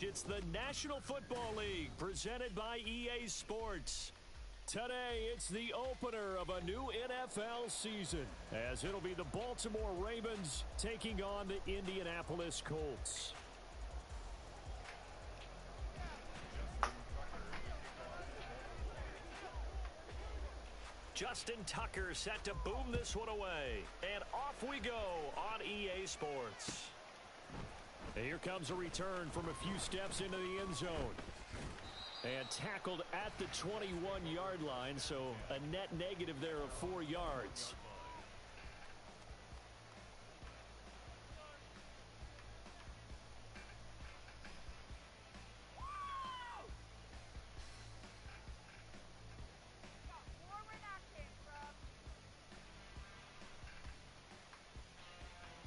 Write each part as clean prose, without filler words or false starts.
It's the National Football League presented by EA Sports. Today, it's the opener of a new NFL season, as it'll be the Baltimore Ravens taking on the Indianapolis Colts. Justin Tucker set to boom this one away. And off we go on EA Sports. And here comes a return from a few steps into the end zone. And tackled at the 21-yard line, so a net negative there of 4 yards.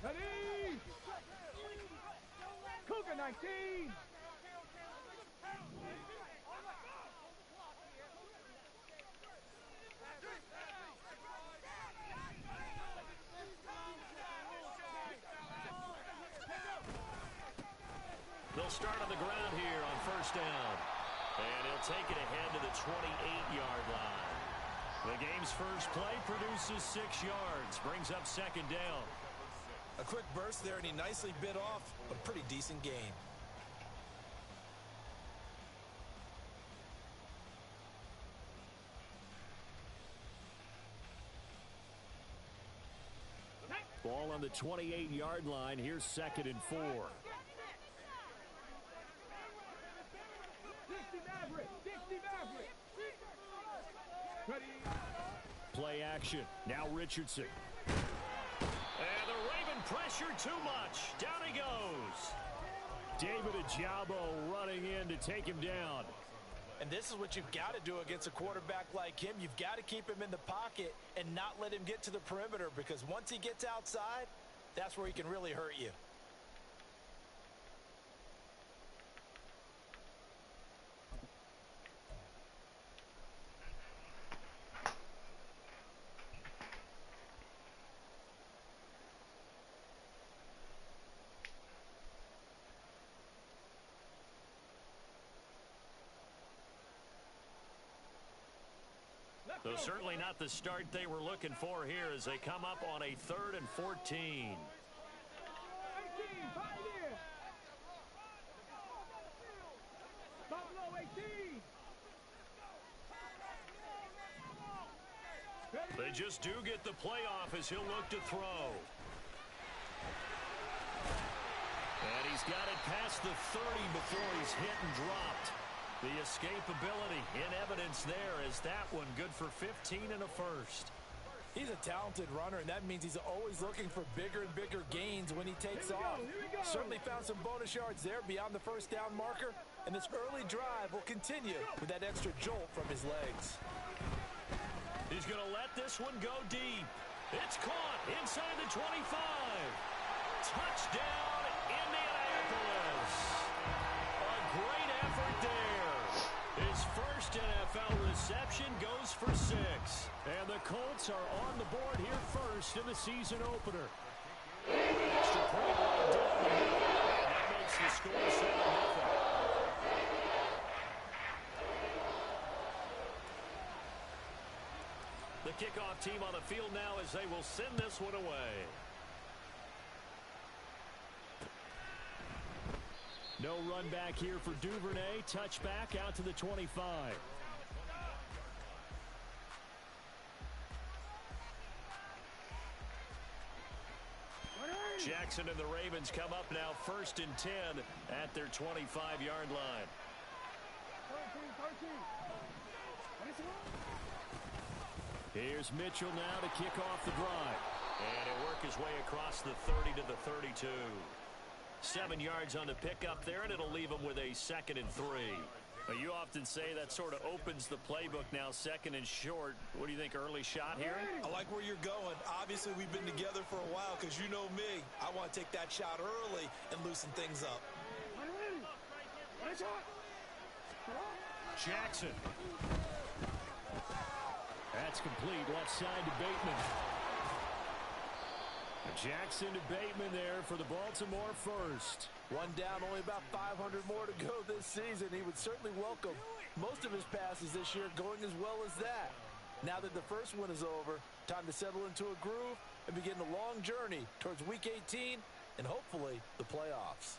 Ready! Cougar 19! They'll start on the ground here on first down. And he'll take it ahead to the 28-yard line. The game's first play produces 6 yards, brings up second down. A quick burst there, and he nicely bit off a pretty decent gain. Ball on the 28-yard line. Here's 2nd and 4. Play action. Now Richardson. And the Raven pressure too much. Down he goes. David Ojabo running in to take him down. And this is what you've got to do against a quarterback like him. You've got to keep him in the pocket and not let him get to the perimeter, because once he gets outside, that's where he can really hurt you. Though certainly not the start they were looking for here as they come up on a 3rd and 14. They just do get the playoff as he'll look to throw. And he's got it past the 30 before he's hit and dropped. The escapability in evidence there as that one good for 15 and a first. He's a talented runner, and that means he's always looking for bigger and bigger gains when he takes off. Certainly found some bonus yards there beyond the first down marker, and this early drive will continue with that extra jolt from his legs. He's going to let this one go deep. It's caught inside the 25. Touchdown, Indianapolis. A great effort there. His first NFL reception goes for 6. And the Colts are on the board here first in the season opener. Extra point right down the middle. That makes the score 7-0. The kickoff team on the field now as they will send this one away. No run back here for Duvernay. Touchback out to the 25. Jackson and the Ravens come up now 1st and 10 at their 25-yard line. Here's Mitchell now to kick off the drive. And he'll work his way across the 30 to the 32. 7 yards on the pickup there, and it'll leave him with a 2nd and 3. But you often say that sort of opens the playbook now, 2nd and short. What do you think, early shot here? I like where you're going. Obviously, we've been together for a while because you know me. I want to take that shot early and loosen things up. Jackson. That's complete, left side to Bateman. Jackson to Bateman there for the Baltimore first. One down, only about 500 more to go this season. He would certainly welcome most of his passes this year going as well as that. Now that the first one is over, time to settle into a groove and begin the long journey towards Week 18 and hopefully the playoffs.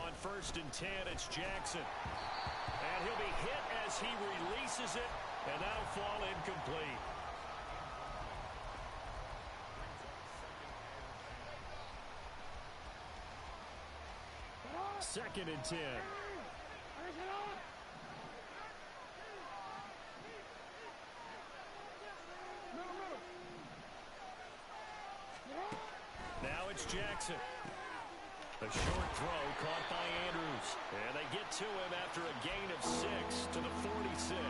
On 1st and 10, it's Jackson. And he'll be hit as he releases it, and that'll fall incomplete. Second and 10. Now it's Jackson. A short throw caught by Andrews. And they get to him after a gain of 6 to the 46.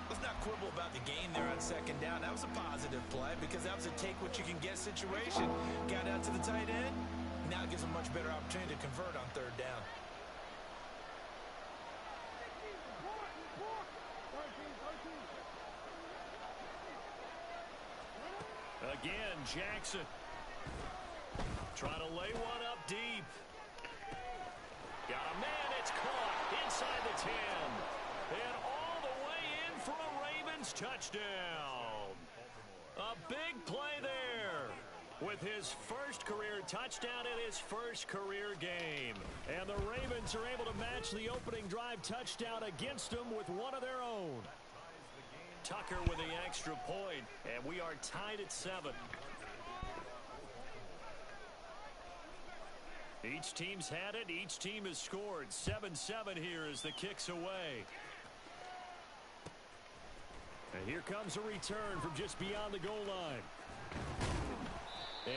Let's not quibble about the gain there on second down. That was a positive play because that was a take-what-you-can-get situation. Got out to the tight end. Now it gives them a much better opportunity to convert on third down. Again, Jackson. Trying to lay one up deep. Got a man, it's caught inside the 10. And all the way in for a Ravens touchdown. A big play there. With his first career touchdown in his first career game. And the Ravens are able to match the opening drive touchdown against them with one of their own. Tucker with the extra point, and we are tied at 7. Each team's had it. Each team has scored. 7-7 here as the kick's away. And here comes a return from just beyond the goal line.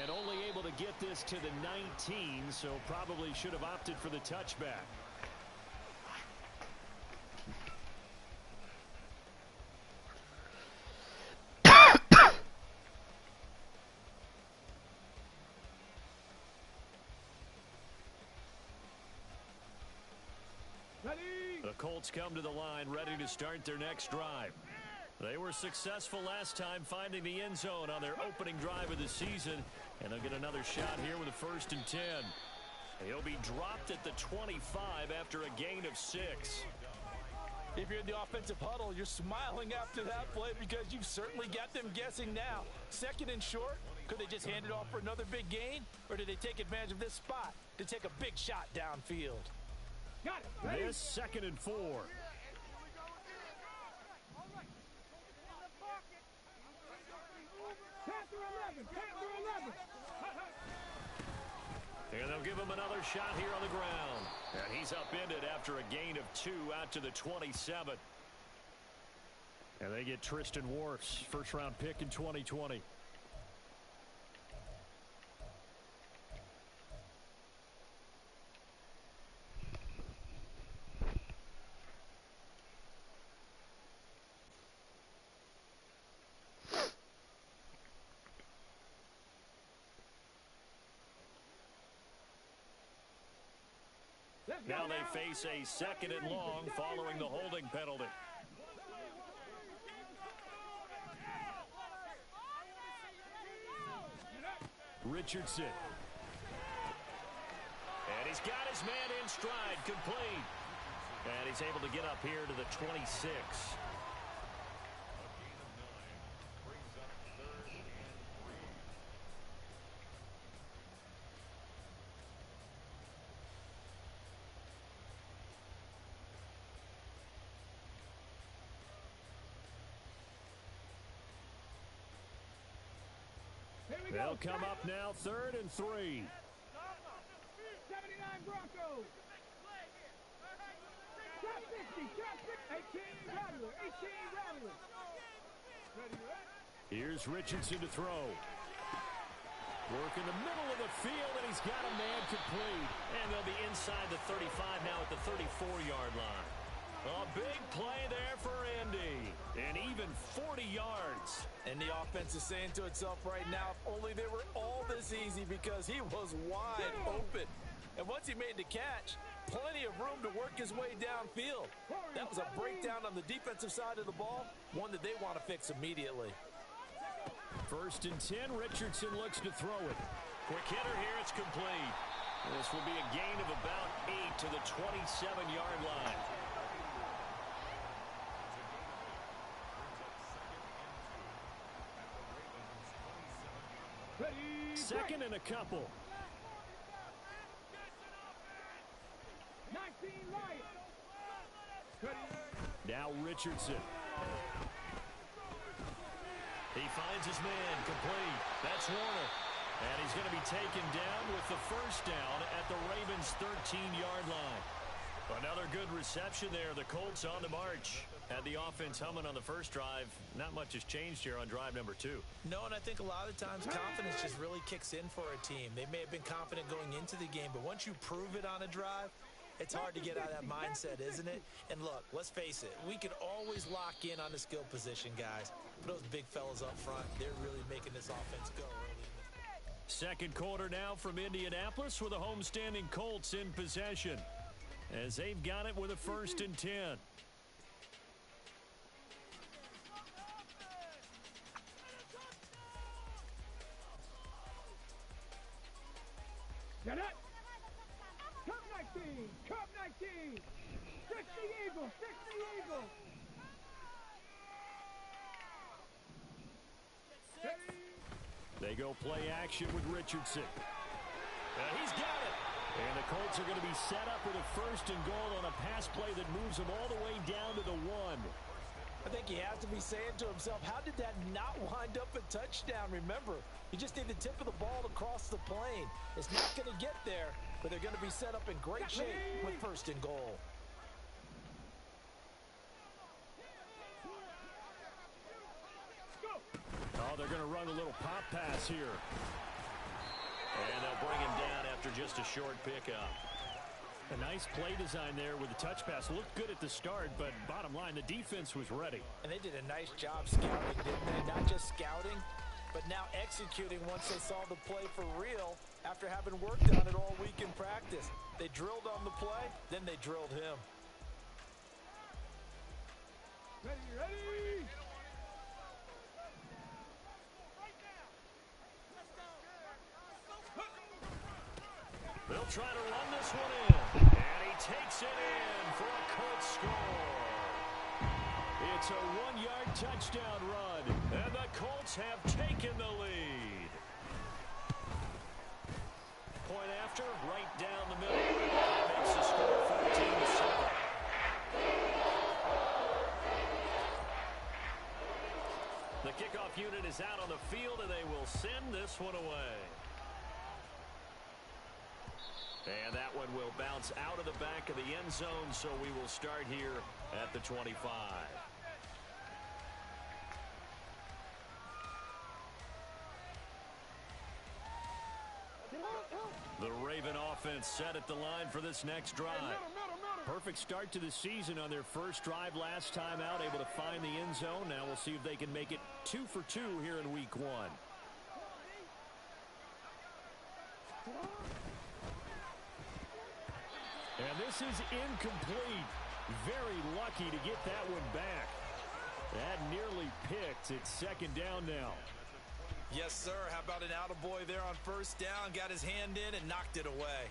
And only able to get this to the 19, so probably should have opted for the touchback. The Colts come to the line ready to start their next drive. They were successful last time finding the end zone on their opening drive of the season, and they'll get another shot here with a 1st and 10. He'll be dropped at the 25 after a gain of 6. If you're in the offensive huddle, you're smiling after that play because you've certainly got them guessing now. 2nd and short, could they just hand it off for another big gain, or did they take advantage of this spot to take a big shot downfield? Got it. This 2nd and 4. And they'll give him another shot here on the ground. And he's upended after a gain of 2 out to the 27. And they get Tristan Wirfs, first-round pick in 2020. Now they face a 2nd and long following the holding penalty. Richardson. And he's got his man in stride, complete. And he's able to get up here to the 26. They'll come up now, 3rd and 3. 79 Broncos. Drop 60, drop 60. 18 Rattler, 18 Rattler. Here's Richardson to throw. Work in the middle of the field, and he's got a man complete. And they'll be inside the 35 now at the 34-yard line. A big play there for Andy. And even 40 yards. And the offense is saying to itself right now, if only they were all this easy, because he was wide open. And once he made the catch, plenty of room to work his way downfield. That was a breakdown on the defensive side of the ball, one that they want to fix immediately. 1st and 10, Richardson looks to throw it. Quick hitter here, it's complete. This will be a gain of about 8 to the 27-yard line. Second and a couple. 19 Lions. Now Richardson. He finds his man, complete. That's Warner. And he's going to be taken down with the first down at the Ravens' 13-yard line. Another good reception there. The Colts on the march. Had the offense humming on the first drive. Not much has changed here on drive number 2. No, and I think a lot of times confidence just really kicks in for a team. They may have been confident going into the game, but once you prove it on a drive, it's hard to get out of that mindset, isn't it? And look, let's face it, we can always lock in on the skill position, guys. But those big fellas up front, they're really making this offense go early in this. Second quarter now from Indianapolis with the homestanding Colts in possession, as they've got it with a 1st and 10. Get it. Cup 19. Cup 19. 60 Eagles. 60 Eagles. They go play action with Richardson. He's got it. And the Colts are going to be set up with a 1st and goal on a pass play that moves them all the way down to the 1. I think he has to be saying to himself, how did that not wind up a touchdown? Remember, you just need the tip of the ball to cross the plane. It's not going to get there, but they're going to be set up in great shape with 1st and goal. Oh, they're going to run a little pop pass here. And they'll bring him down after just a short pickup. A nice play design there with the touch pass. Looked good at the start, but bottom line, the defense was ready. And they did a nice job scouting, didn't they? Not just scouting, but now executing once they saw the play for real after having worked on it all week in practice. They drilled on the play, then they drilled him. Ready. They'll try to run this one in. And he takes it in for a Colts score. It's a 1-yard touchdown run. And the Colts have taken the lead. Point after, right down the middle. Makes the score 14-7. The kickoff unit is out on the field, and they will send this one away. And that one will bounce out of the back of the end zone, so we will start here at the 25. The Raven offense set at the line for this next drive. Perfect start to the season on their first drive last time out, able to find the end zone. Now we'll see if they can make it 2 for 2 here in week 1. And this is incomplete. Very lucky to get that one back. That nearly picked. It's second down now. Yes, sir. How about an attaboy there on first down? Got his hand in and knocked it away.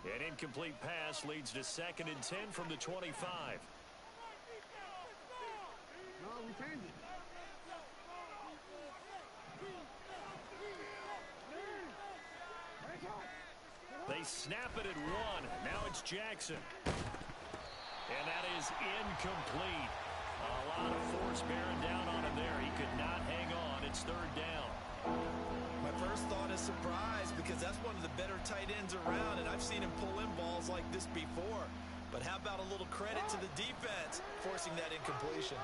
An incomplete pass leads to second and 10 from the 25. No, we changed it. They snap it at 1. Now it's Jackson. And that is incomplete. A lot of force bearing down on him there. He could not hang on. It's third down. My first thought is surprise, because that's one of the better tight ends around, and I've seen him pull in balls like this before. But how about a little credit to the defense forcing that incompletion?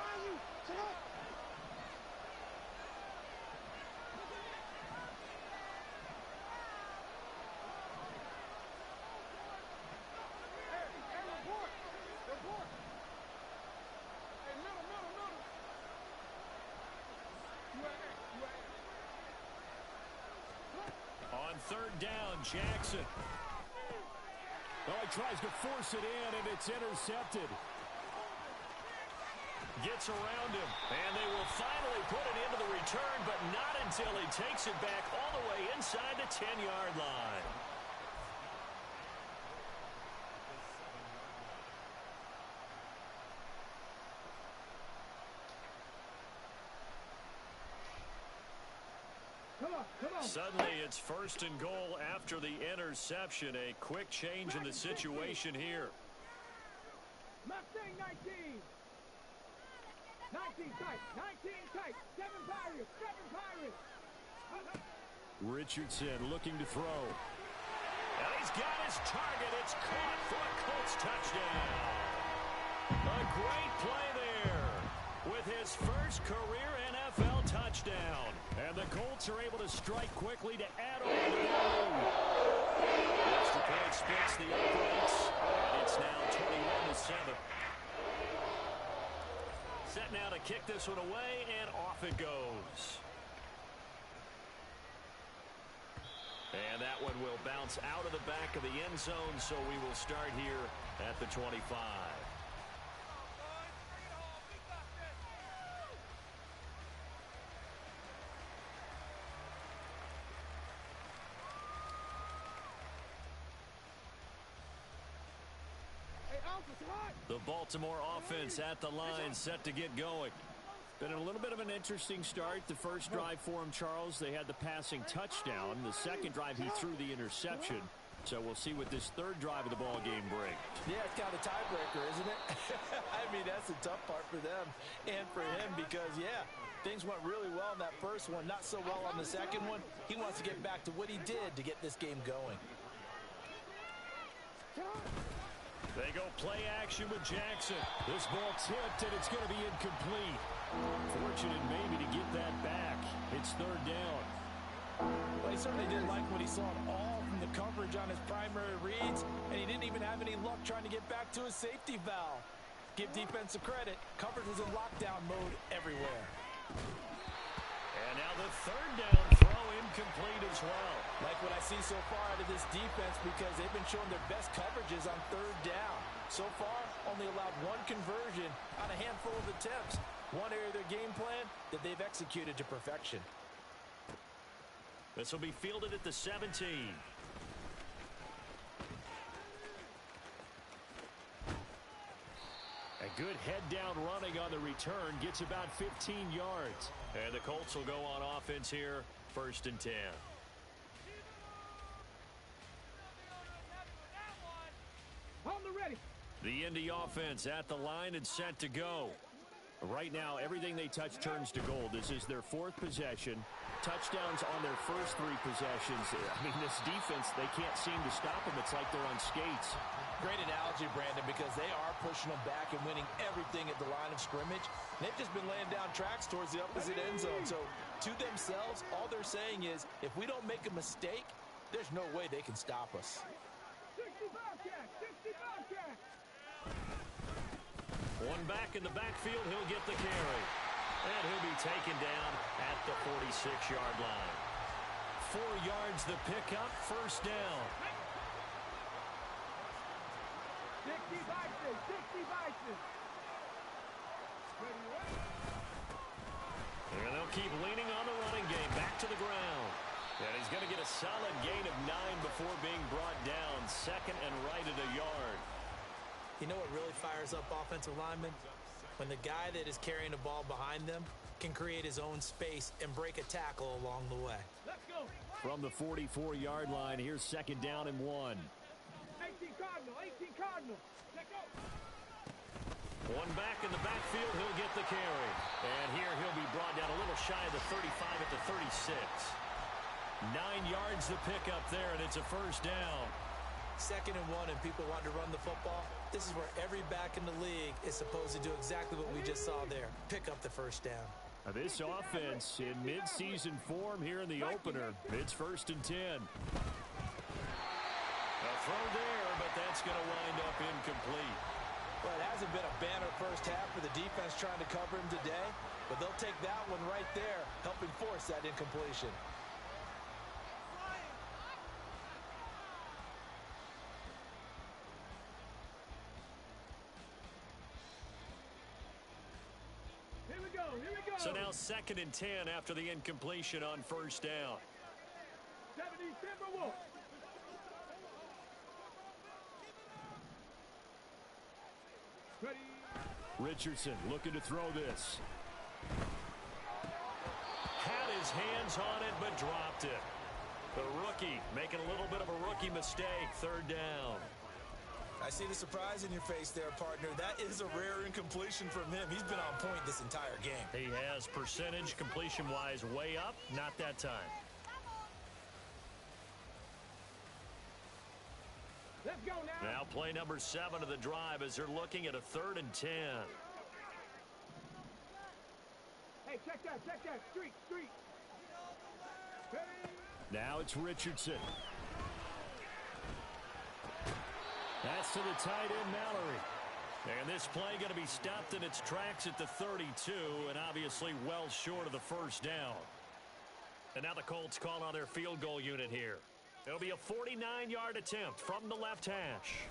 On third down, Jackson. Oh, he tries to force it in, and it's intercepted. Gets around him, and they will finally put it into the return, but not until he takes it back all the way inside the 10-yard line. Suddenly, it's first and goal after the interception. A quick change in the situation here. Mustang 19. 19 tight. 19 tight. 7 Pirates. 7 Pirates. Richardson looking to throw. And he's got his target. It's caught for a Colts touchdown. A great play there with his first career NFL touchdown. And the Colts are able to strike quickly to add on to the lead. Extra point splits the uprights. It's now 21-7. Set now to kick this one away, and off it goes. And that one will bounce out of the back of the end zone, so we will start here at the 25. The Baltimore offense at the line, set to get going. Been a little bit of an interesting start. The first drive for him, Charles, they had the passing touchdown. The second drive, he threw the interception. So we'll see what this third drive of the ball game brings. Yeah, it's kind of a tiebreaker, isn't it? I mean, that's the tough part for them and for him because, yeah, things went really well in that first one, not so well on the second one. He wants to get back to what he did to get this game going. They go play action with Jackson. This ball tipped, and it's going to be incomplete. Fortunate maybe to get that back. It's third down. Well, he certainly didn't like what he saw at all from the coverage on his primary reads, and he didn't even have any luck trying to get back to his safety valve. Give defensive credit. Coverage was in lockdown mode everywhere. And now the third down throw incomplete as well. Like what I see so far out of this defense because they've been showing their best coverages on third down. So far, only allowed one conversion on a handful of attempts. One area of their game plan that they've executed to perfection. This will be fielded at the 17. A good head-down running on the return. Gets about 15 yards. And the Colts will go on offense here, first and 10. On the ready. The Indy offense at the line and set to go. Right now, everything they touch turns to gold. This is their fourth possession. Touchdowns on their first three possessions. I mean, this defense, they can't seem to stop them. It's like they're on skates. Great analogy, Brandon, because they are pushing them back and winning everything at the line of scrimmage. They've just been laying down tracks towards the opposite end zone. So, to themselves, all they're saying is, if we don't make a mistake, there's no way they can stop us. 60 Bobcat! 60 Bobcat! One back in the backfield, he'll get the carry. And he'll be taken down at the 46-yard line. 4 yards the pickup, first down. 60 Bison! 60 Bison! And they'll keep leaning on the running game, back to the ground. And he's going to get a solid gain of 9 before being brought down. Second and right at a yard. You know what really fires up offensive linemen? When the guy that is carrying the ball behind them can create his own space and break a tackle along the way. Let's go! From the 44-yard line, here's second down and 1. 18 Cardinal! 18 Cardinal! Let's go! One back in the backfield, he'll get the carry. And here he'll be brought down a little shy of the 35 at the 36. 9 yards the pickup there, and it's a first down. Second and 1 and people want to run the football. This is where every back in the league is supposed to do exactly what we just saw there. Pick up the first down. This offense in mid-season form here in the opener. It's first and 10. A throw there, but that's going to wind up incomplete. Well, it hasn't been a banner first half for the defense trying to cover him today, but they'll take that one right there, helping force that incompletion. So now 2nd and 10 after the incompletion on first down. 77-1. Ready. Richardson looking to throw this. Had his hands on it, but dropped it. The rookie making a little bit of a rookie mistake. 3rd down. I see the surprise in your face there, partner. That is a rare incompletion from him. He's been on point this entire game. He has percentage completion-wise way up. Not that time. Let's go now. Now play number 7 of the drive as they're looking at a 3rd and 10. Hey, check that. Street. Hey. Now it's Richardson. That's to the tight end, Mallory. And this play going to be stopped in its tracks at the 32, and obviously well short of the first down. And now the Colts call on their field goal unit here. It'll be a 49-yard attempt from the left hash.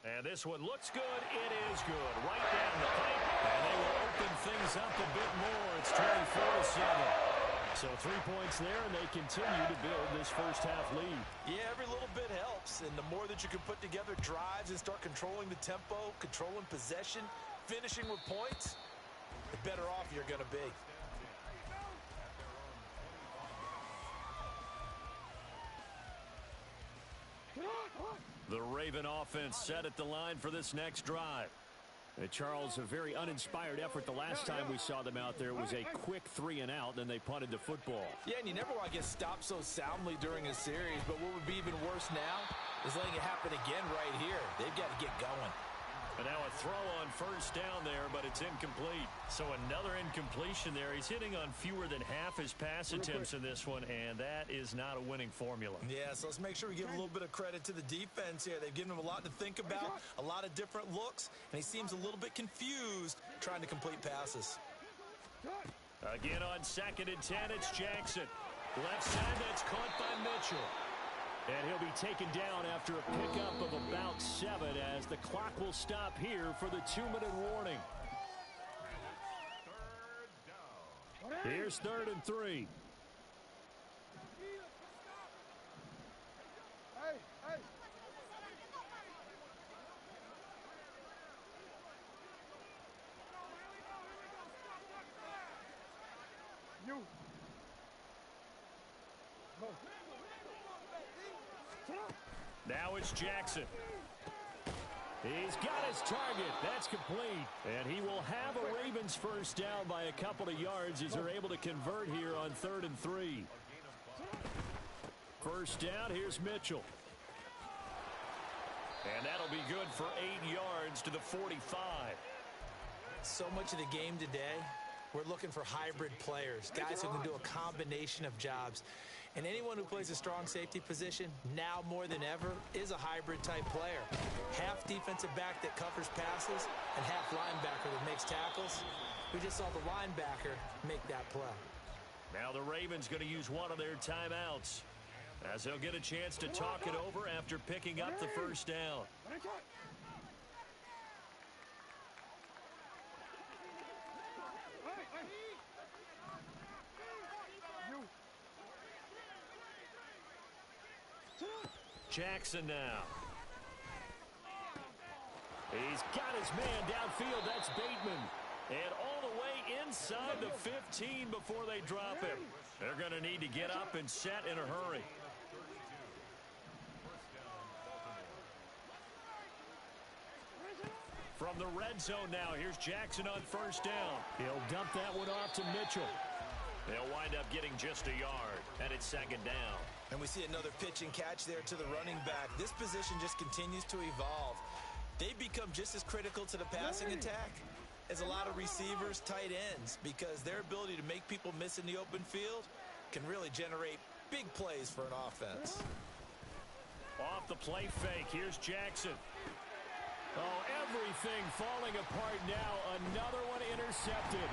And this one looks good. It is good. Right down the pipe. And they will open things up a bit more. It's 24-7. So 3 points there, and they continue to build this first half lead. Yeah, every little bit helps, and the more that you can put together drives and start controlling the tempo, controlling possession, finishing with points, the better off you're going to be. The Raven offense set at the line for this next drive. Charles, a very uninspired effort the last time we saw them out there. Was a quick 3 and out, then they punted the football. Yeah, and you never want to get stopped so soundly during a series, but what would be even worse now is letting it happen again right here. They've got to get going. And now a throw on first down there, but it's incomplete. So another incompletion there. He's hitting on fewer than half his pass attempts in this one, and that is not a winning formula. Yeah, so let's make sure we give a little bit of credit to the defense here. They've given him a lot to think about, a lot of different looks, and he seems a little bit confused trying to complete passes. Again on 2nd and 10, it's Jackson. Left side, that's caught by Mitchell. And he'll be taken down after a pickup of about 7 as the clock will stop here for the 2-minute warning. Here's 3rd and 3. Hey. You. Go. Now it's Jackson. He's got his target. That's complete. And he will have a Ravens first down by a couple of yards as they're able to convert here on 3rd and 3. First down, here's Mitchell. And that'll be good for 8 yards to the 45. So much of the game today, we're looking for hybrid players, guys who can do a combination of jobs. And anyone who plays a strong safety position, now more than ever, is a hybrid-type player. Half defensive back that covers passes and half linebacker that makes tackles. We just saw the linebacker make that play. Now the Ravens going to use one of their timeouts as they'll get a chance to talk it over after picking up the first down. Jackson now. He's got his man downfield. That's Bateman. And all the way inside the 15 before they drop him. They're going to need to get up and set in a hurry. From the red zone now, here's Jackson on first down. He'll dump that one off to Mitchell. They'll wind up getting just a yard, and it's 2nd down. And we see another pitch and catch there to the running back. This position just continues to evolve. They become just as critical to the passing attack as a lot of receivers, tight ends, because their ability to make people miss in the open field can really generate big plays for an offense. Off the play fake, here's Jackson. Oh, everything falling apart now. Another one intercepted.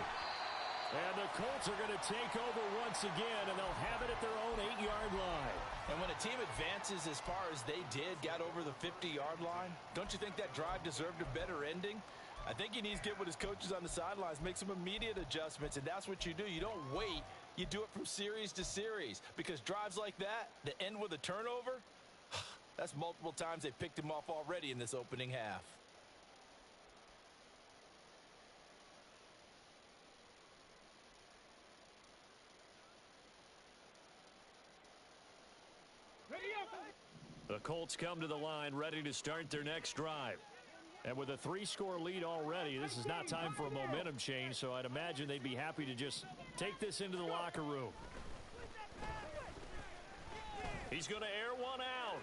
And the Colts are going to take over once again, and they'll have it at their own 8-yard line. And when a team advances as far as they did, got over the 50-yard line, don't you think that drive deserved a better ending? I think he needs to get with his coaches on the sidelines, make some immediate adjustments, and that's what you do. You don't wait. You do it from series to series, because drives like that end with a turnover, that's multiple times they picked him off already in this opening half. The Colts come to the line ready to start their next drive. And with a 3-score lead already, this is not time for a momentum change, so I'd imagine they'd be happy to just take this into the locker room. He's going to air one out.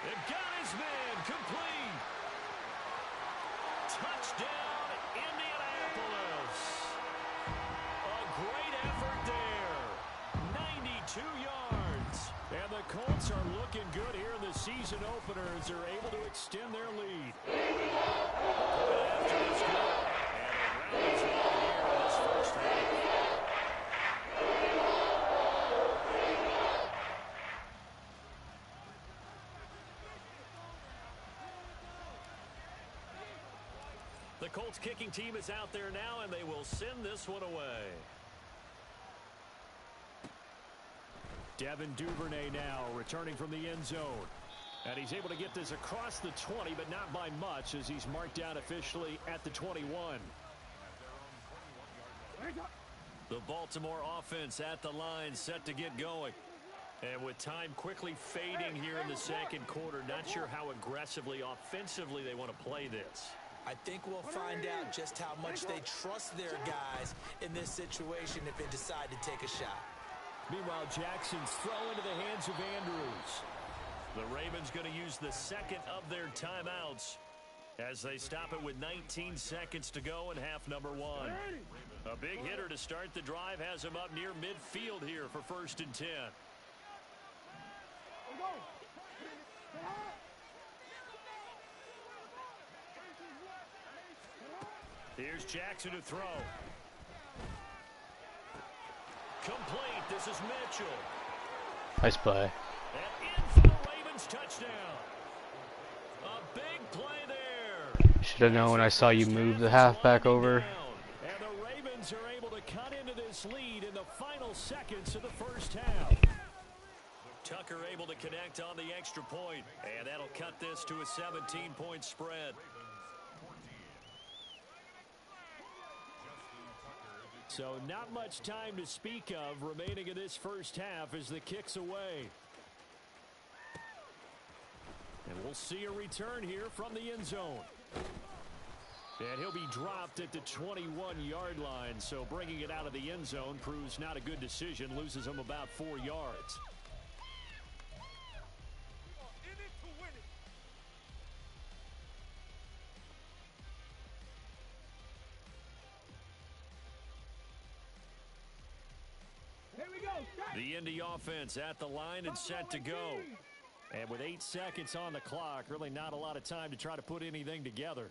They've got his man complete. Touchdown, Indianapolis. A great effort there. 92 yards. And the Colts are looking good here in the season opener as they're able to extend their lead. After this goal, and a round is on here in this first half. The Colts kicking team is out there now, and they will send this one away. Devin Duvernay now returning from the end zone. And he's able to get this across the 20, but not by much, as he's marked down officially at the 21. The Baltimore offense at the line, set to get going. And with time quickly fading here in the second quarter, not sure how aggressively, offensively they want to play this. I think we'll find out just how much they trust their guys in this situation if they decide to take a shot. Meanwhile, Jackson's throw into the hands of Andrews. The Ravens going to use the second of their timeouts as they stop it with 19 seconds to go in half number one. A big hitter to start the drive has him up near midfield here for 1st and 10. Here's Jackson to throw. Complete. This is Mitchell. Nice play. And in for the Ravens touchdown. A big play there. Should have known when I saw you move the halfback over. And the Ravens are able to cut into this lead in the final seconds of the first half. Tucker able to connect on the extra point, and that'll cut this to a 17-point spread. So not much time to speak of remaining in this first half as the kick's away. And we'll see a return here from the end zone. And he'll be dropped at the 21-yard line, so bringing it out of the end zone proves not a good decision, loses him about 4 yards. The Indy offense at the line and set to go. And with 8 seconds on the clock, really not a lot of time to try to put anything together.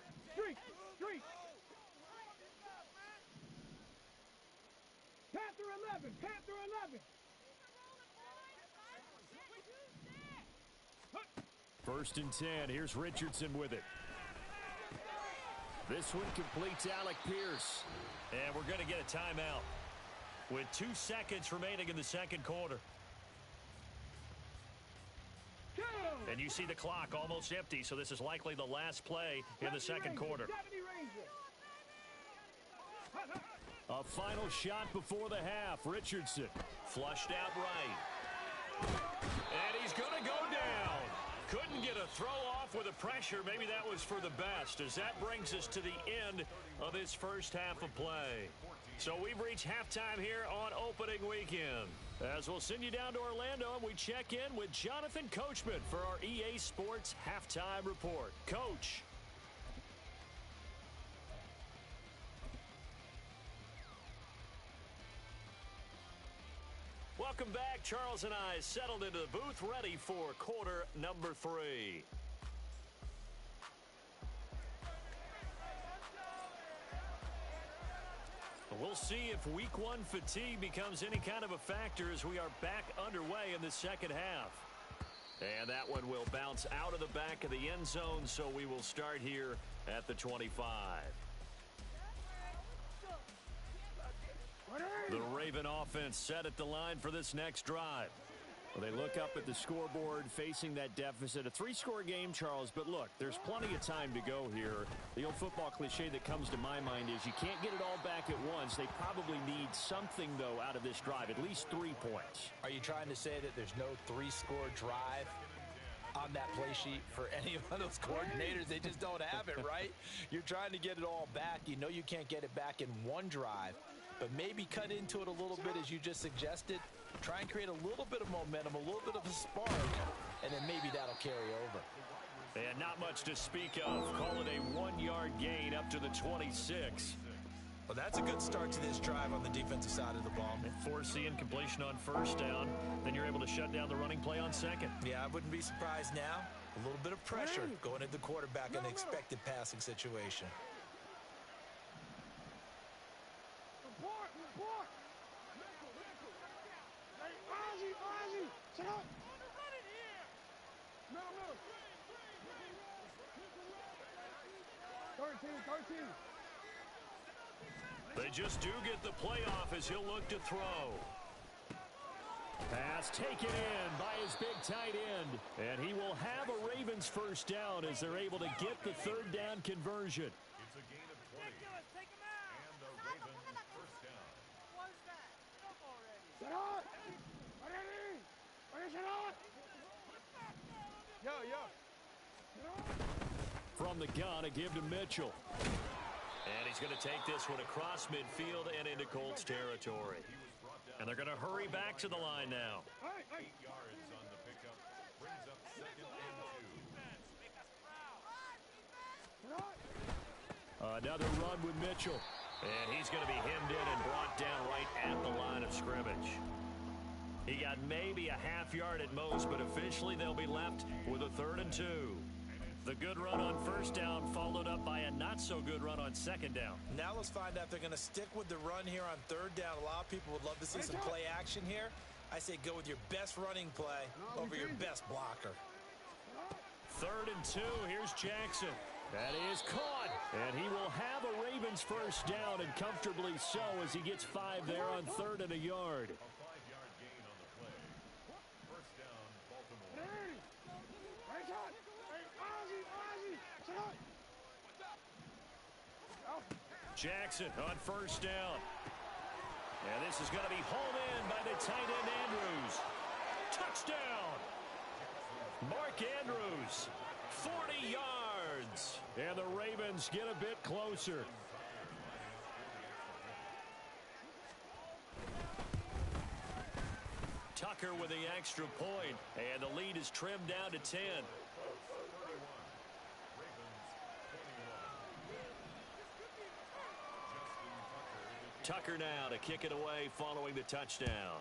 Panther 11, Panther 11. 1st and 10. Here's Richardson with it. This one completes Alec Pierce. And we're going to get a timeout with 2 seconds remaining in the second quarter. And you see the clock almost empty, so this is likely the last play in the second quarter. A final shot before the half. Richardson flushed out right. And he's going to go down. Couldn't get a throw off with the pressure. Maybe that was for the best, as that brings us to the end of this first half of play. So we've reached halftime here on opening weekend. As we'll send you down to Orlando, and we check in with Jonathan Coachman for our EA Sports Halftime Report. Coach. Welcome back. Charles and I settled into the booth, ready for quarter number 3. We'll see if week 1 fatigue becomes any kind of a factor as we are back underway in the second half. And that one will bounce out of the back of the end zone, so we will start here at the 25. The Raven offense set at the line for this next drive. Well, they look up at the scoreboard facing that deficit. A 3-score game, Charles, but look, there's plenty of time to go here. The old football cliche that comes to my mind is you can't get it all back at once. They probably need something, though, out of this drive, at least 3 points. Are you trying to say that there's no 3-score drive on that play sheet for any of those coordinators? They just don't have it, right? You're trying to get it all back. You know you can't get it back in one drive, but maybe cut into it a little bit as you just suggested. Try and create a little bit of momentum, a little bit of a spark, and then maybe that'll carry over. And not much to speak of. Call it a 1-yard gain up to the 26. Well, that's a good start to this drive on the defensive side of the ball. And forcing completion on first down, then you're able to shut down the running play on second. Yeah, I wouldn't be surprised now. A little bit of pressure going into the quarterback in an expected passing situation. They just do get the playoff as he'll look to throw. Pass taken in by his big tight end. And he will have a Ravens first down as they're able to get the 3rd down conversion. It's a gain of 20. And the Ravens first down. What's that? Stop Yo. From the gun, a give to Mitchell. And he's going to take this one across midfield and into Colts territory. And they're going to hurry back to the line now. 8 yards on the pickup. Brings up 2nd and 2. Another run with Mitchell. And he's going to be hemmed in and brought down right at the line of scrimmage. He got maybe a half yard at most, but officially they'll be left with a 3rd and 2. The good run on first down followed up by a not-so-good run on second down. Now let's find out if they're going to stick with the run here on 3rd down. A lot of people would love to see some play action here. I say go with your best running play over your best blocker. 3rd and 2. Here's Jackson. That is caught. And he will have a Ravens first down, and comfortably so as he gets 5 there on 3rd and a yard. A 5-yard gain on the play. First down, Baltimore. Jackson on first down. And this is going to be hauled in by the tight end Andrews. Touchdown! Mark Andrews, 40 yards. And the Ravens get a bit closer. Tucker with the extra point, and the lead is trimmed down to 10. Tucker now to kick it away following the touchdown.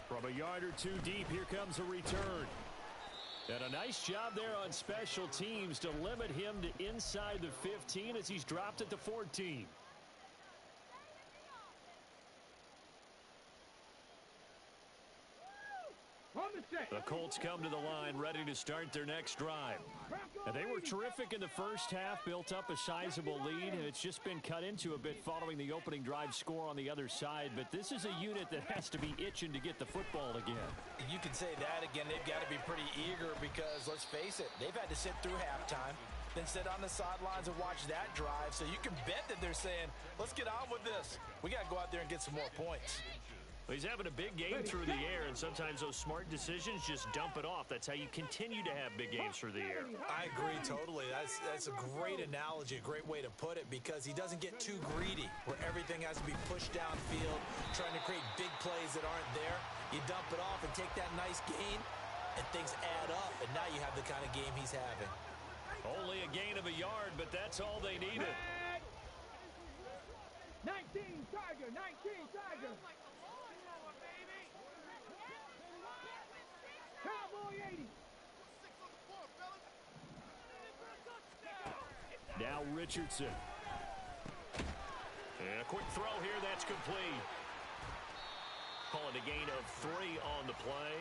From a yard or 2 deep, here comes a return. And a nice job there on special teams to limit him to inside the 15 as he's dropped at the 14. The Colts come to the line ready to start their next drive. And they were terrific in the first half, built up a sizable lead, and it's just been cut into a bit following the opening drive score on the other side. But this is a unit that has to be itching to get the football again. You can say that again. They've got to be pretty eager because, let's face it, they've had to sit through halftime, then sit on the sidelines and watch that drive. So you can bet that they're saying, let's get on with this. We got to go out there and get some more points. Well, he's having a big game through the air, and sometimes those smart decisions just dump it off. That's how you continue to have big games through the air. I agree totally. That's a great analogy, a great way to put it, because he doesn't get too greedy where everything has to be pushed downfield, trying to create big plays that aren't there. You dump it off and take that nice gain, and things add up, and now you have the kind of game he's having. Only a gain of a yard, but that's all they needed. 19 Tiger, 19 Tiger. Cowboy 80. Now Richardson. And a quick throw here, that's complete. Call it a gain of 3 on the play,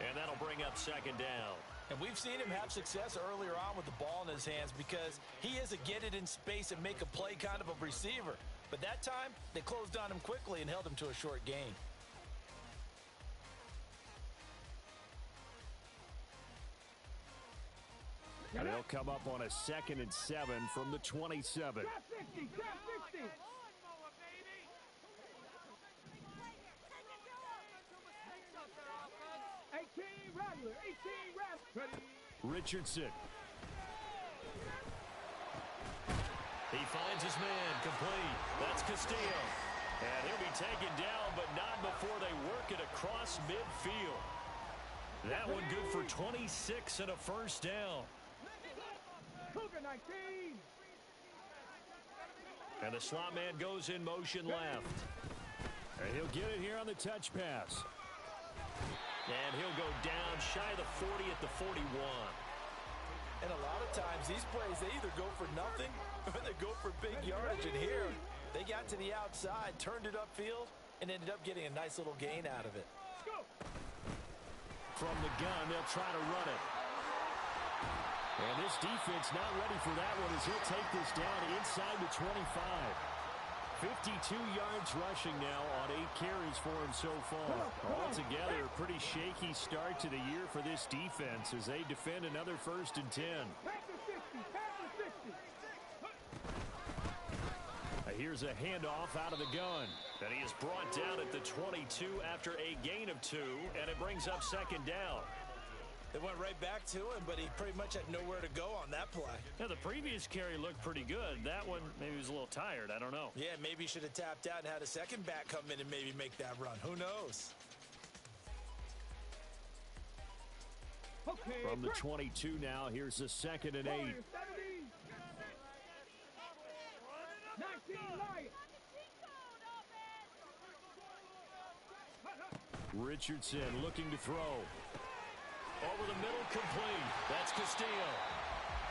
and that'll bring up second down. And we've seen him have success earlier on with the ball in his hands because he is a get it in space and make a play kind of a receiver. But that time, they closed on him quickly and held him to a short gain. And they'll come up on a 2nd and 7 from the 27. Trap 60, trap 60. 18 Rattler, 18 Rattler. Ready. Richardson. He finds his man, complete. That's Castillo. And he'll be taken down, but not before they work it across midfield. That one good for 26 and a first down. Cougar 19. And the slot man goes in motion left. And he'll get it here on the touch pass. And he'll go down shy of the 40 at the 41. And a lot of times, these plays, they either go for nothing or they go for big yardage. And here, they got to the outside, turned it upfield, and ended up getting a nice little gain out of it. From the gun, they'll try to run it. And this defense not ready for that one as he'll take this down inside the 25. 52 yards rushing now on 8 carries for him so far. Altogether, a pretty shaky start to the year for this defense as they defend another 1st and 10. Here's a handoff out of the gun. And he is brought down at the 22 after a gain of 2, and it brings up 2nd down. They went right back to him, but he pretty much had nowhere to go on that play. Now, the previous carry looked pretty good. That one, maybe he was a little tired. I don't know. Yeah, maybe he should have tapped out and had a second back come in and maybe make that run. Who knows? Okay, from the 22 now, here's the 2nd and 8. 19 Lions. Richardson looking to throw. Over the middle, complete. That's Castillo.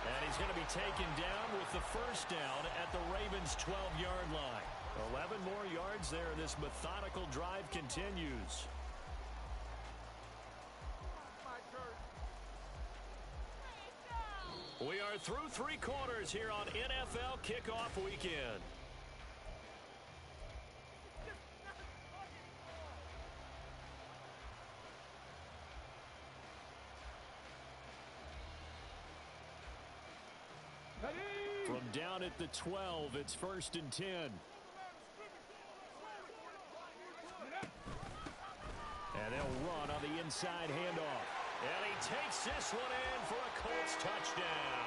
And he's going to be taken down with the first down at the Ravens' 12-yard line. 11 more yards there. This methodical drive continues. We are through 3 quarters here on NFL Kickoff Weekend. From down at the 12, it's 1st and 10. And they'll run on the inside handoff. And he takes this one in for a Colts touchdown.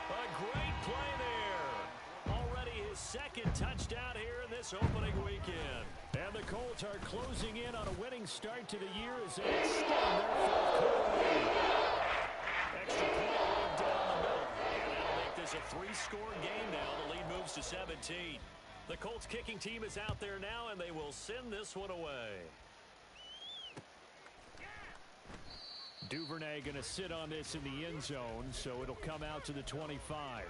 A great play there. Already his 2nd touchdown here in this opening weekend. And the Colts are closing in on a winning start to the year as they extend their 4th quarter lead. Extra point right down the middle. And that'll make this a 3-score game now. The lead moves to 17. The Colts kicking team is out there now, and they will send this one away. Duvernay going to sit on this in the end zone, so it'll come out to the 25.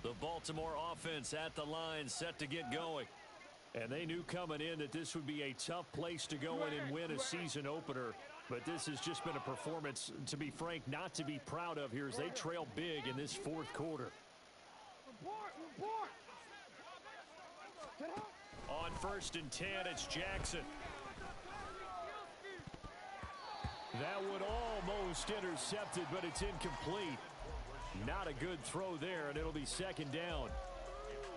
The Baltimore offense at the line, set to get going. And they knew coming in that this would be a tough place to go in and win a season opener. But this has just been a performance, to be frank, not to be proud of here as they trail big in this 4th quarter. On 1st and 10, it's Jackson. That would almost intercepted, but it's incomplete. Not a good throw there, and it'll be 2nd down.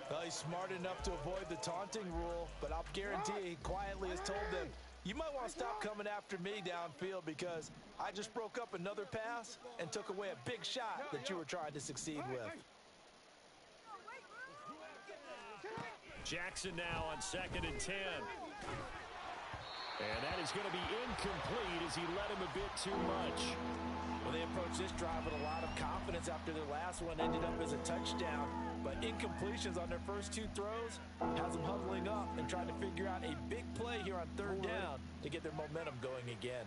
Well, he's smart enough to avoid the taunting rule, but I'll guarantee he quietly has told them, you might want to stop coming after me downfield because I just broke up another pass and took away a big shot that you were trying to succeed with. Jackson now on 2nd and 10. And that is going to be incomplete as he led him a bit too much. Well, they approached this drive with a lot of confidence after their last one ended up as a touchdown. But incompletions on their first 2 throws has them huddling up and trying to figure out a big play here on 3rd down to get their momentum going again.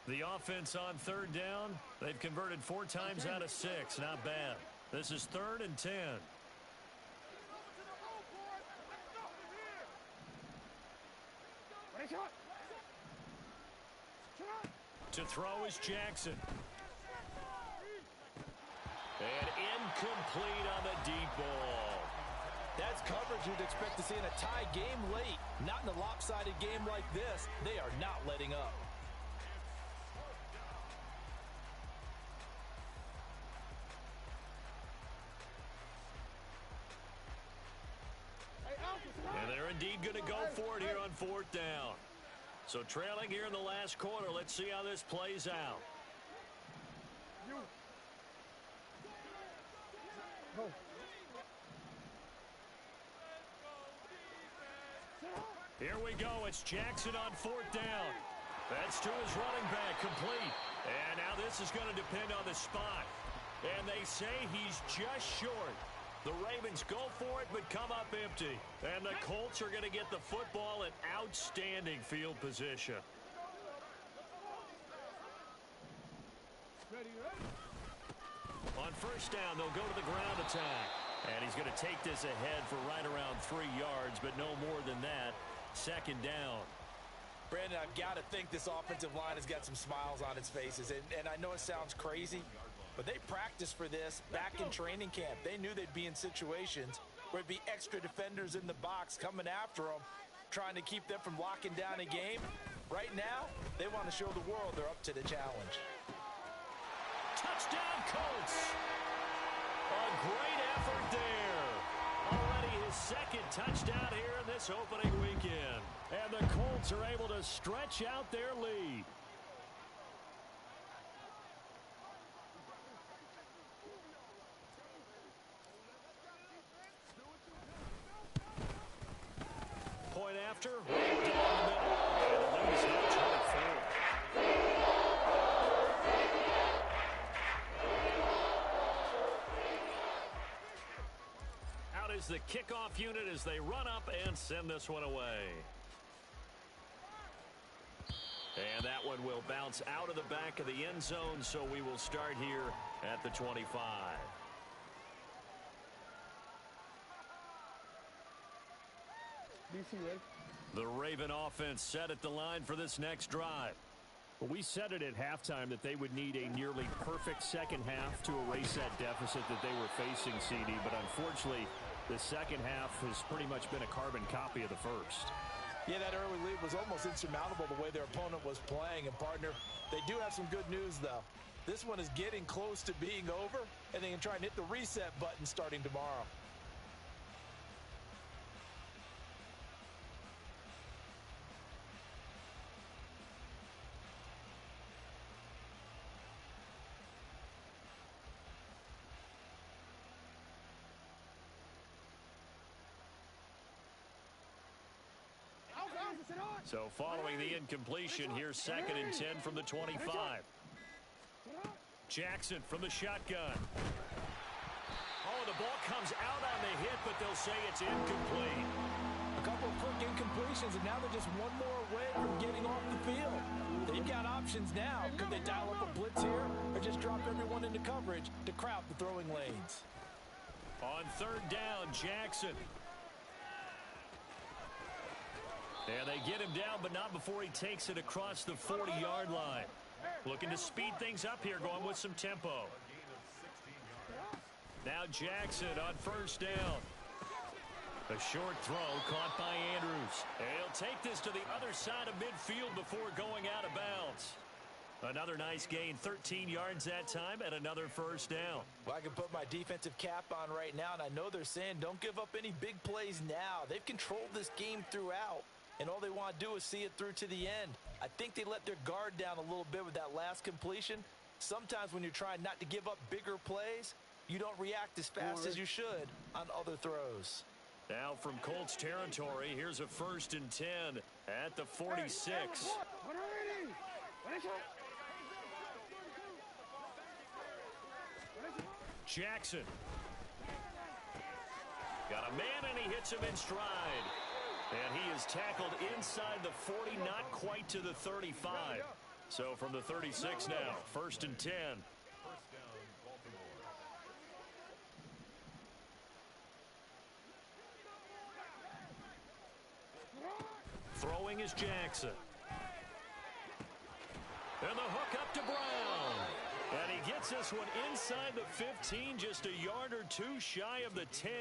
The offense on 3rd down, they've converted 4 times out of 6. Not bad. This is 3rd and 10. To throw is Jackson. And incomplete on the deep ball. That's coverage you'd expect to see in a tie game late. Not in a lopsided game like this. They are not letting up. And they're indeed going to go for it here on 4th down. So trailing here in the last quarter. Let's see how this plays out. Here we go. It's Jackson on 4th down. That's to his running back, complete. And now this is going to depend on the spot. And they say he's just short. The Ravens go for it, but come up empty. And the Colts are going to get the football in outstanding field position. On 1st down, they'll go to the ground attack. And he's going to take this ahead for right around 3 yards, but no more than that. 2nd down. Brandon, I've got to think this offensive line has got some smiles on its faces. And I know it sounds crazy, but they practiced for this back in training camp. They knew they'd be in situations where it'd be extra defenders in the box coming after them, trying to keep them from locking down a game. Right now, they want to show the world they're up to the challenge. Touchdown, Colts. A great effort there. Already his 2nd touchdown here in this opening weekend. And the Colts are able to stretch out their lead. Point after, right down the middle. And the lead is now 24. Out is the kickoff unit as they run up and send this one away. And that one will bounce out of the back of the end zone, so we will start here at the 25. The Raven offense set at the line for this next drive. Well, we said it at halftime that they would need a nearly perfect second half to erase that deficit that they were facing, CD. But unfortunately, the second half has pretty much been a carbon copy of the first. Yeah, that early lead was almost insurmountable the way their opponent was playing. And, partner, they do have some good news, though. This one is getting close to being over, and they can try and hit the reset button starting tomorrow. So following the incompletion, here's 2nd and 10 from the 25. Jackson from the shotgun. Oh, the ball comes out on the hit, but they'll say it's incomplete. A couple of quick incompletions, and now they're just one more away from getting off the field. They've got options now. Could they dial up a blitz here or just drop everyone into coverage to crowd the throwing lanes? On 3rd down, Jackson. And they get him down, but not before he takes it across the 40-yard line. Looking to speed things up here, going with some tempo. Now Jackson on 1st down. A short throw caught by Andrews. And he'll take this to the other side of midfield before going out of bounds. Another nice gain, 13 yards that time, and another 1st down. Well, I can put my defensive cap on right now, and I know they're saying don't give up any big plays now. They've controlled this game throughout, and all they want to do is see it through to the end. I think they let their guard down a little bit with that last completion. Sometimes when you're trying not to give up bigger plays, you don't react as fast as you should on other throws. Now from Colts territory, here's a 1st and 10 at the 46. Jackson. Got a man, and he hits him in stride. And he is tackled inside the 40, not quite to the 35. So from the 36 now, 1st and 10. Throwing is Jackson. And the hook up to Brown. And he gets this one inside the 15, just a yard or two shy of the 10.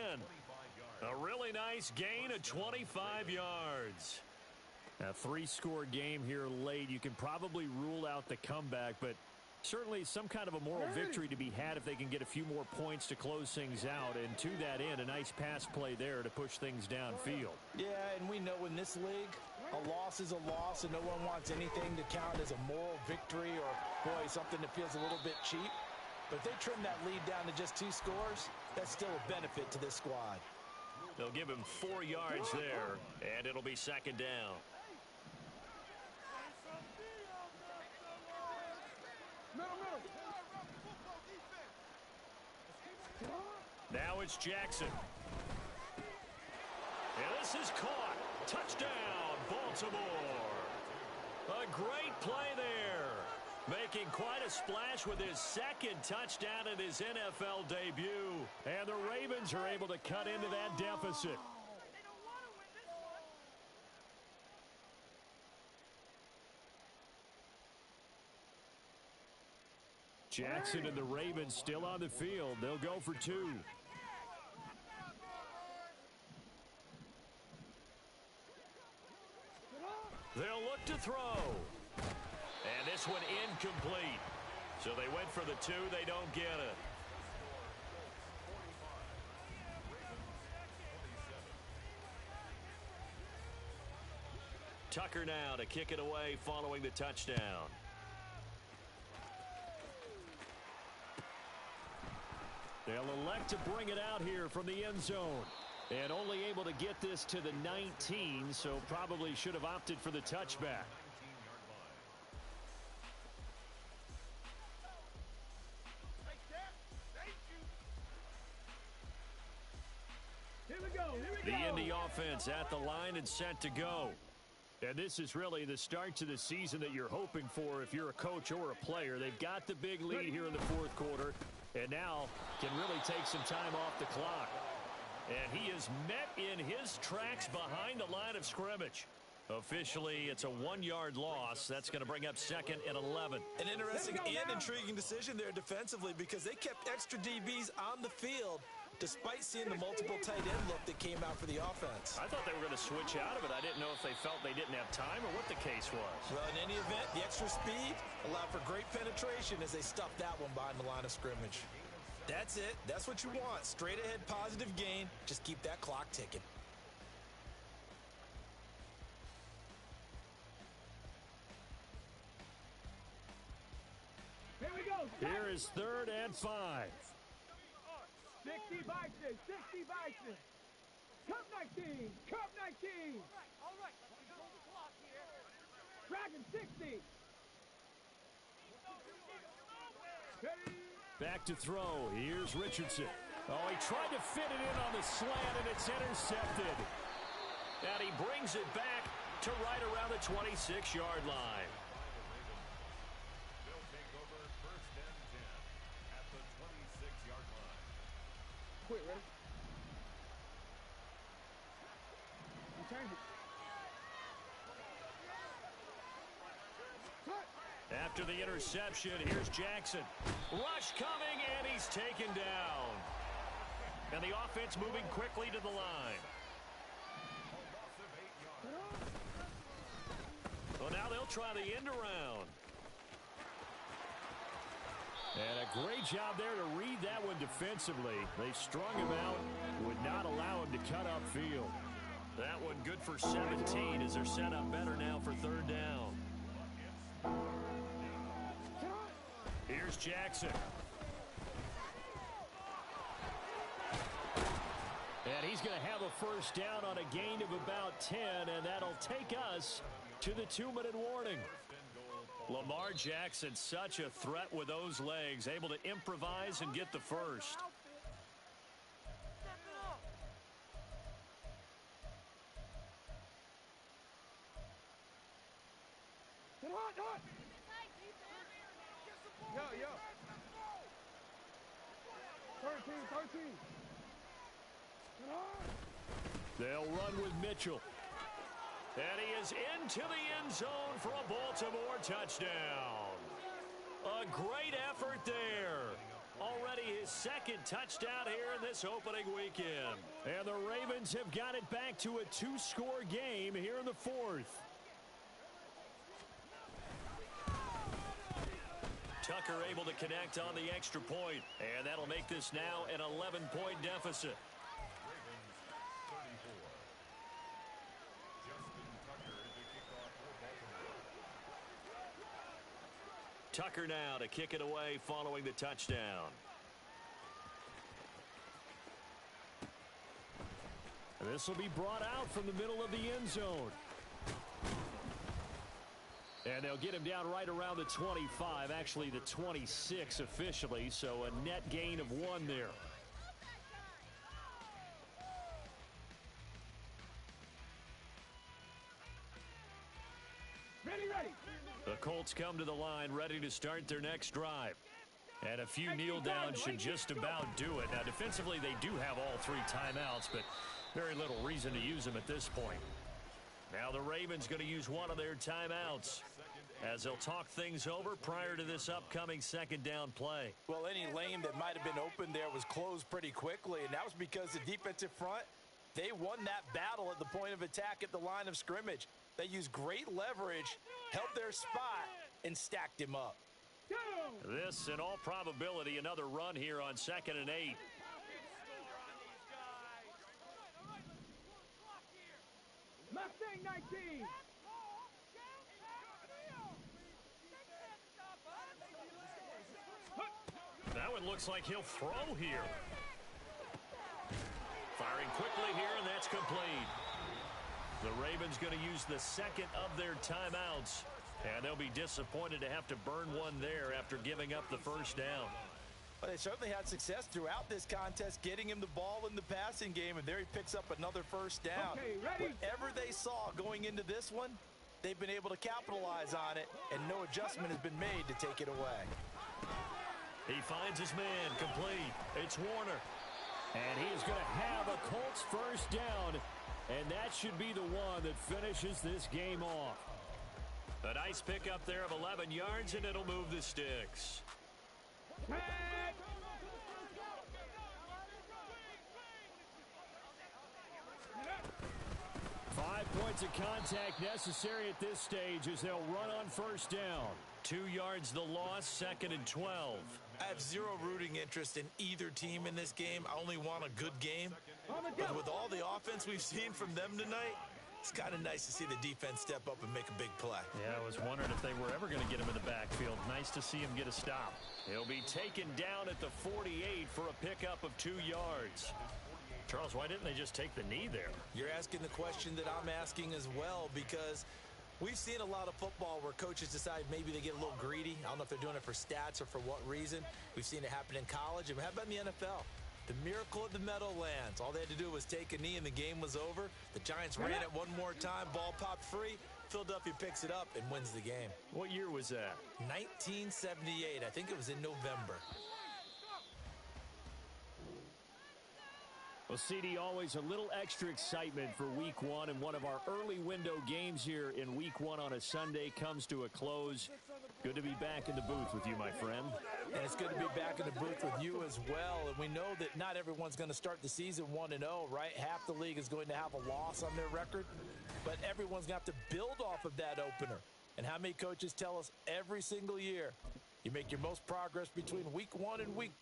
A really nice gain of 25 yards. A three-score game here late. You can probably rule out the comeback, but certainly some kind of a moral victory to be had if they can get a few more points to close things out. And to that end, a nice pass play there to push things downfield. Yeah, and we know in this league, a loss is a loss, and no one wants anything to count as a moral victory or, boy, something that feels a little bit cheap. But if they trim that lead down to just 2 scores, that's still a benefit to this squad. They'll give him 4 yards there, and it'll be second down. Now it's Jackson. And this is caught. Touchdown, Baltimore. A great play there. Making quite a splash with his second touchdown in his NFL debut. And the Ravens are able to cut into that deficit. Jackson and the Ravens still on the field. They'll go for 2. They'll look to throw. And this one incomplete. So they went for the 2. They don't get it. Tucker now to kick it away following the touchdown. They'll elect to bring it out here from the end zone. And only able to get this to the 19, so probably should have opted for the touchback. Here we go. The Indy offense at the line and set to go. And this is really the start to the season that you're hoping for if you're a coach or a player. They've got the big lead here in the fourth quarter, and now can really take some time off the clock. And he is met in his tracks behind the line of scrimmage. Officially, it's a 1-yard loss. That's going to bring up second and 11. An interesting and intriguing decision there defensively because they kept extra DBs on the field despite seeing the multiple tight end look that came out for the offense. I thought they were going to switch out of it. I didn't know if they felt they didn't have time or what the case was. Well, in any event, the extra speed allowed for great penetration as they stuffed that one behind the line of scrimmage. That's it. That's what you want. Straight ahead positive gain. Just keep that clock ticking. Here we go. Here is 3rd and 5. 60 Bison, 60 Bison. Cup 19, Cup 19. All right, let's control the clock here. Dragon 60. Ready? Back to throw. Here's Richardson. Oh, he tried to fit it in on the slant, and it's intercepted. And he brings it back to right around the 26-yard line. They'll take over 1st and 10 at the 26-yard line. Quick, ready? You change it. After the interception, here's Jackson. Rush coming, and he's taken down. And the offense moving quickly to the line. Well, now they'll try the end around. And a great job there to read that one defensively. They strung him out, would not allow him to cut upfield. That one good for 17 as they're set up better now for 3rd down. Here's Jackson. And he's going to have a 1st down on a gain of about 10, and that'll take us to the 2-minute warning. Lamar Jackson, such a threat with those legs, able to improvise and get the 1st. Yo, yo. 13. They'll run with Mitchell. And he is into the end zone for a Baltimore touchdown. A great effort there. Already his second touchdown here in this opening weekend. And the Ravens have got it back to a 2-score game here in the fourth. Tucker able to connect on the extra point, and that'll make this now an 11-point deficit. Tucker now to kick it away following the touchdown. This will be brought out from the middle of the end zone. And they'll get him down right around the 25, actually the 26 officially, so a net gain of 1 there. Ready. The Colts come to the line ready to start their next drive. And a few kneel downs should just about do it. Now defensively they do have all 3 timeouts, but very little reason to use them at this point. Now the Ravens going to use one of their timeouts as they'll talk things over prior to this upcoming second down play. Well, any lane that might have been open there was closed pretty quickly, and that was because the defensive front, they won that battle at the point of attack at the line of scrimmage. They used great leverage, held their spot, and stacked him up. This, in all probability, another run here on 2nd and 8. Mustang 19. That one looks like he'll throw here. Firing quickly here, and that's complete. The Ravens going to use the second of their timeouts, and they'll be disappointed to have to burn one there after giving up the first down. Well, they certainly had success throughout this contest, getting him the ball in the passing game, and there he picks up another first down. Okay, ready? Whatever they saw going into this one, they've been able to capitalize on it, and no adjustment has been made to take it away. He finds his man complete. It's Warner. And he is going to have a Colts first down, and that should be the one that finishes this game off. A nice pickup there of 11 yards, and it'll move the sticks. 5 points of contact necessary at this stage as they'll run on first down. 2 yards the loss, 2nd and 12. I have zero rooting interest in either team in this game. I only want a good game. But with all the offense we've seen from them tonight, it's kind of nice to see the defense step up and make a big play. Yeah, I was wondering if they were ever going to get him in the backfield. Nice to see him get a stop. He'll be taken down at the 48 for a pickup of 2 yards. Charles, why didn't they just take the knee there? You're asking the question that I'm asking as well, because we've seen a lot of football where coaches decide maybe they get a little greedy. I don't know if they're doing it for stats or for what reason. We've seen it happen in college. And how about in the NFL? The miracle of the Meadowlands. All they had to do was take a knee and the game was over. The Giants ran it one more time. Ball popped free. Philadelphia picks it up and wins the game. What year was that? 1978. I think it was in November. Well, CD, always a little extra excitement for Week 1, and one of our early window games here in Week 1 on a Sunday comes to a close. Good to be back in the booth with you, my friend. And it's good to be back in the booth with you as well. And we know that not everyone's going to start the season 1-0, right? Half the league is going to have a loss on their record, but everyone's going to have to build off of that opener. And how many coaches tell us every single year, you make your most progress between Week 1 and Week